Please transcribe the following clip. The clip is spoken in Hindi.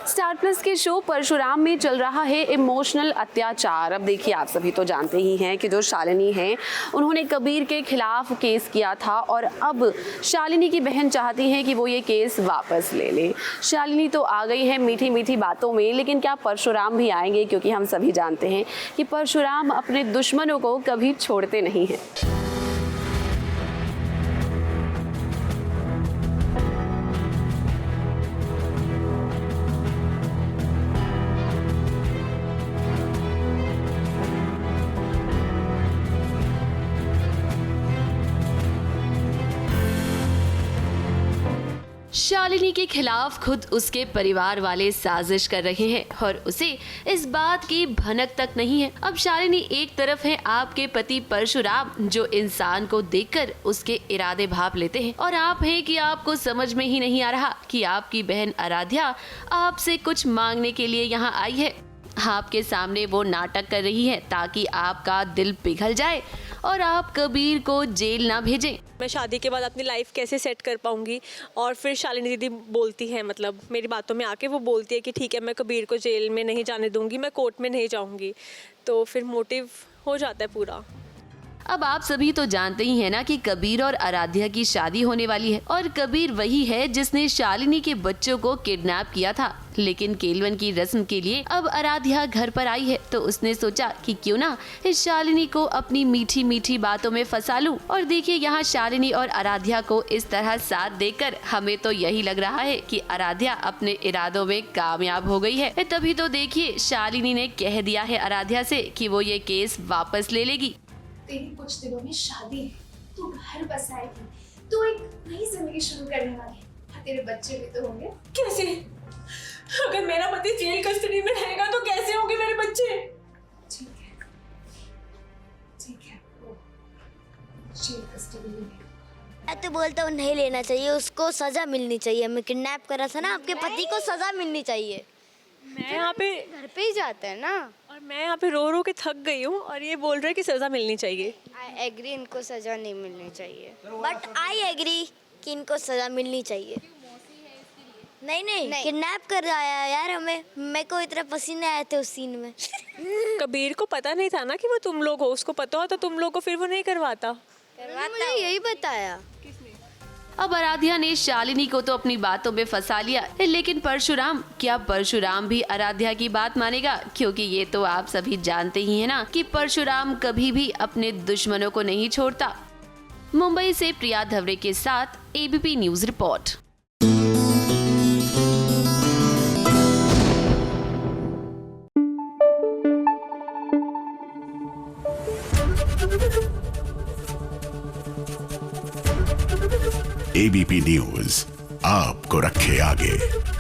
स्टार प्लस के शो परशुराम में चल रहा है इमोशनल अत्याचार। अब देखिए, आप सभी तो जानते ही हैं कि जो शालिनी हैं उन्होंने कबीर के खिलाफ केस किया था और अब शालिनी की बहन चाहती है कि वो ये केस वापस ले ले। शालिनी तो आ गई है मीठी मीठी बातों में, लेकिन क्या परशुराम भी आएंगे? क्योंकि हम सभी जानते हैं कि परशुराम अपने दुश्मनों को कभी छोड़ते नहीं हैं। शालिनी के खिलाफ खुद उसके परिवार वाले साजिश कर रहे हैं और उसे इस बात की भनक तक नहीं है। अब शालिनी एक तरफ है आपके पति परशुराम, जो इंसान को देखकर उसके इरादे भाप लेते हैं, और आप हैं कि आपको समझ में ही नहीं आ रहा कि आपकी बहन आराध्या आपसे कुछ मांगने के लिए यहाँ आई है। आपके सामने वो नाटक कर रही है ताकि आपका दिल पिघल जाए और आप कबीर को जेल ना भेजें। मैं शादी के बाद अपनी लाइफ कैसे सेट कर पाऊंगी। और फिर शालिनी दीदी बोलती है, मतलब मेरी बातों में आके वो बोलती है कि ठीक है, मैं कबीर को जेल में नहीं जाने दूंगी, मैं कोर्ट में नहीं जाऊंगी। तो फिर मोटिव हो जाता है पूरा। अब आप सभी तो जानते ही हैं ना कि कबीर और आराध्या की शादी होने वाली है, और कबीर वही है जिसने शालिनी के बच्चों को किडनैप किया था। लेकिन केलवन की रस्म के लिए अब आराध्या घर पर आई है, तो उसने सोचा कि क्यों ना इस शालिनी को अपनी मीठी मीठी बातों में फंसा लूं। और देखिए, यहाँ शालिनी और आराध्या को इस तरह साथ देकर हमें तो यही लग रहा है कि आराध्या अपने इरादों में कामयाब हो गई है। तभी तो देखिए, शालिनी ने कह दिया है आराध्या से कि वो ये केस वापस ले लेगी। तेरी कुछ दिनों में शादी है, तू घर बस आएगी, तू एक नई जिंदगी शुरू करने वाली है, तेरे बच्चे भी तो होंगे। कैसे? अगर मेरा पति जेल कस्टडी में रहेगा तो कैसे होंगे मेरे बच्चे? ठीक है, वो जेल कस्टडी में। मैं तो बोलता हूँ नहीं लेना चाहिए, उसको सजा मिलनी चाहिए। हमें किडनैप करा था ना, आपके पति को सजा मिलनी चाहिए। मैं यहाँ पे घर पे ही जाते हैं ना, और मैं यहाँ पे रो रो के थक गई हूँ, और ये बोल रहे हैं कि सजा मिलनी चाहिए। आई एग्री, इनको सजा नहीं मिलनी चाहिए, बट आई एग्री कि इनको सजा मिलनी चाहिए। नहीं, किडनैप कर आया यार हमें, मेरे को इतना पसीने आए थे उस सीन में। कबीर को पता नहीं था ना कि वो तुम लोग हो, उसको पता होता तुम लोग को फिर वो नहीं करवाता। मुझे यही बताया। अब आराध्या ने शालिनी को तो अपनी बातों में फंसा लिया, लेकिन क्या परशुराम भी आराध्या की बात मानेगा? क्योंकि ये तो आप सभी जानते ही हैं ना कि परशुराम कभी भी अपने दुश्मनों को नहीं छोड़ता। मुंबई से प्रिया धवरे के साथ ABP news report. ABP news आपको रखे आगे।